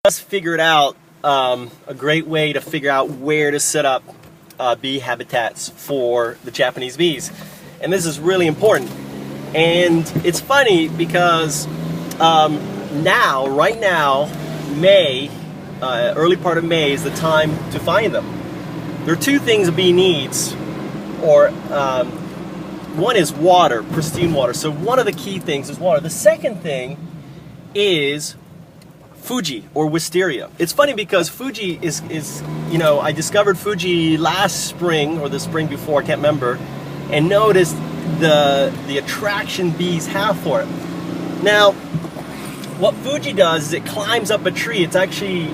just figured out a great way to figure out where to set up bee habitats for the Japanese bees. And this is really important. And it's funny because right now, May, early part of May is the time to find them. There are two things a bee needs, or one is water, pristine water. So one of the key things is water. The second thing is Fuji or Wisteria. It's funny because Fuji is I discovered Fuji last spring or the spring before, I can't remember, and noticed the attraction bees have for it. Now, what Fuji does is it climbs up a tree. It's actually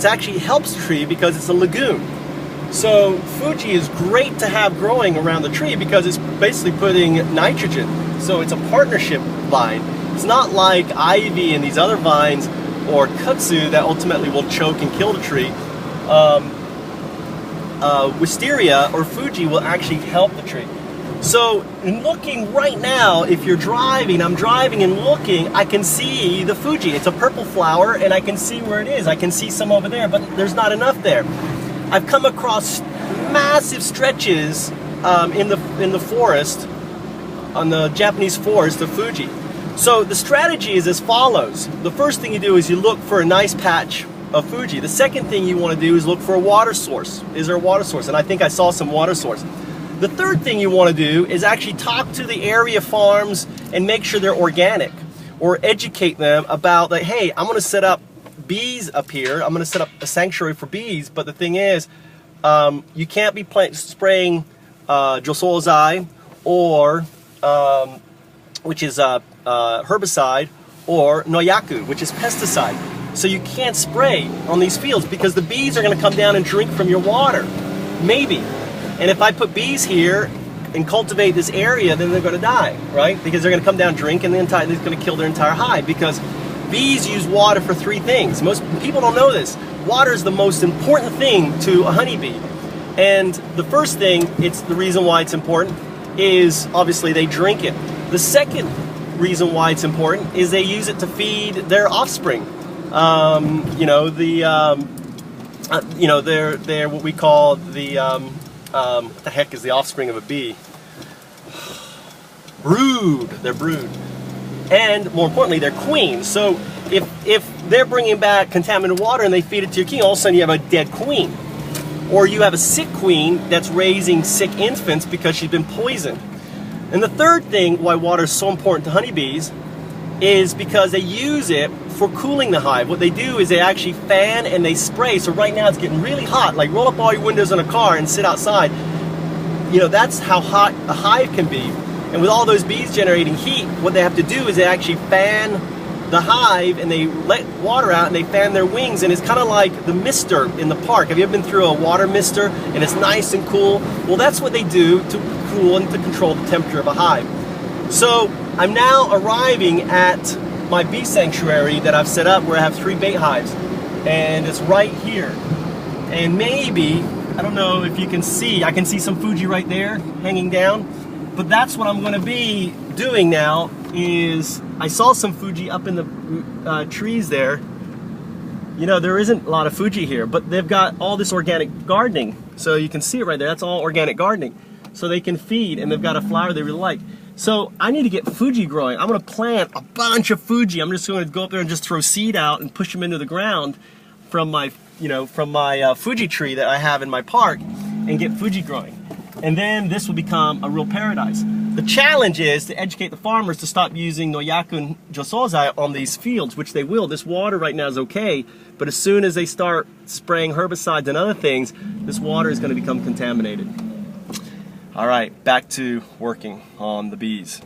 actually helps the tree because it's a lagoon. So Fuji is great to have growing around the tree because it's basically putting nitrogen. So it's a partnership vine. It's not like ivy and these other vines or kudzu that ultimately will choke and kill the tree. Wisteria or Fuji will actually help the tree. So in looking right now, if you're driving, I'm driving and looking, I can see the Fuji. It's a purple flower and I can see where it is. I can see some over there, but there's not enough there. I've come across massive stretches in the forest, on the Japanese forest of Fuji. So the strategy is as follows. The first thing you do is you look for a nice patch of Fuji. The second thing you want to do is look for a water source. Is there a water source? And I think I saw some water source. The third thing you want to do is actually talk to the area farms and make sure they're organic, or educate them about that, hey, I'm going to set up bees up here. I'm going to set up a sanctuary for bees, but the thing is, you can't be spraying josozai or which is herbicide, or noyaku, which is pesticide. So you can't spray on these fields because the bees are going to come down and drink from your water, maybe. And if I put bees here and cultivate this area, then they're going to die, right? Because they're going to come down, drink, and they're going to kill their entire hive. Because bees use water for three things. Most people don't know this. Water is the most important thing to a honeybee. And the first thing, it's the reason why it's important, is obviously they drink it. The second reason why it's important is they use it to feed their offspring. They're what we call the what the heck is the offspring of a bee? Brood. They're brood. And more importantly, they're queen. So if they're bringing back contaminated water and they feed it to your king, all of a sudden you have a dead queen. Or you have a sick queen that's raising sick infants because she's been poisoned. And the third thing why water is so important to honeybees is because they use it for cooling the hive. What they do is they actually fan and they spray. So right now it's getting really hot. Like roll up all your windows in a car and sit outside. You know, that's how hot a hive can be. And with all those bees generating heat, what they have to do is they actually fan the hive and they let water out and they fan their wings, and it's kind of like the mister in the park. Have you ever been through a water mister and it's nice and cool? Well, that's what they do to cool and to control the temperature of a hive. So I'm now arriving at my bee sanctuary that I've set up where I have 3 bait hives, and it's right here. And maybe, I don't know if you can see, I can see some Fuji right there hanging down. But that's what I'm going to be doing now. Is I saw some Fuji up in the trees there. You know, there isn't a lot of Fuji here, but they've got all this organic gardening. So you can see it right there. That's all organic gardening. So they can feed, and they've got a flower they really like. So I need to get Fuji growing. I'm going to plant a bunch of Fuji. I'm just going to go up there and just throw seed out and push them into the ground from my, Fuji tree that I have in my park, and get Fuji growing. And then this will become a real paradise. The challenge is to educate the farmers to stop using noyaku and josozai on these fields, which they will. This water right now is okay, but as soon as they start spraying herbicides and other things, this water is going to become contaminated. All right, back to working on the bees.